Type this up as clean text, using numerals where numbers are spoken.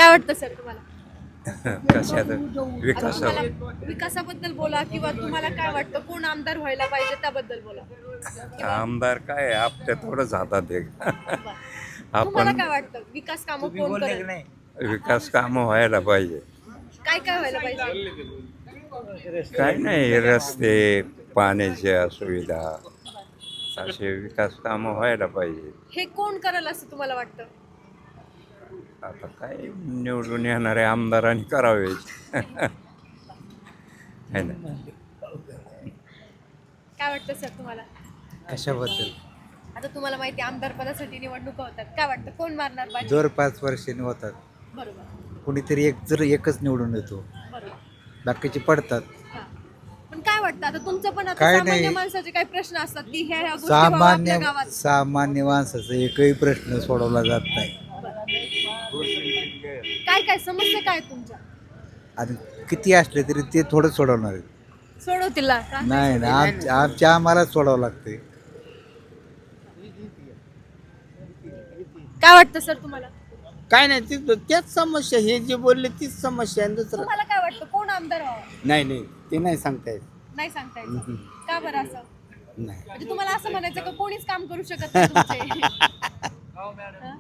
काय वाटतं सर तुम्हाला? कशात तुम्हाला विकासाबद्दल बोला किंवा तुम्हाला काय वाटतं कोण आमदार व्हायला पाहिजे त्याबद्दल बोला. आमदार काय आपल्या थोडंच हातात आहे. तुम्हाला आपण काय वाटतं विकास कामं कोण करेल? विकास कामं व्हायला पाहिजे. काय काय व्हायला पाहिजे? काय नाही, रस्ते, पाण्याच्या सुविधा, असे विकास कामं व्हायला पाहिजे. हे कोण करेल असं तुम्हाला वाटतं? आता काय निवडून येणाऱ्या आमदारांनी करावे. है ना. काय वाटतं सर तुम्हाला? कशाबद्दल? आता तुम्हाला माहिती आहे, आमदार पदासाठी निवडणुका होतात. काय वाटतं कोण मारणार बाजी? दर 5 वर्षांनी होतात. बरोबर कुणीतरी एकच निवडून येतो, बरोबर. बाकीचे पडतात. हा. पण काय वाटतं आता तुमचं पण आता काय सामान्य नाही. माणसाचे काही प्रश्न असतात की ह्या ह्या गोष्टी व्हाव्या आपल्या गावात. सामान्य माणसाचा एकही प्रश्न सोडवला जात नाही. काय काय समस्या काय आहेत तुमच्या? आणि किती असले तरी ते थोडं सोडवणार आहेत. सोडवतील का? नाही ना, आमच्या आम्हालाच सोडावं लागते. काय वाटतं सर तुम्हाला? काय नाही त्याच समस्या, हे जे बोलले तीच समस्या आहे, दुसरं तुम्हाला काय वाटतं कोण आमदार व्हावं? नाही ते नाही सांगता येत. नाही सांगता येत. का बरं असं? नाही म्हणजे तुम्हाला असं म्हणायचं का कोणीच काम करू शकत नाही तुमचे? हा?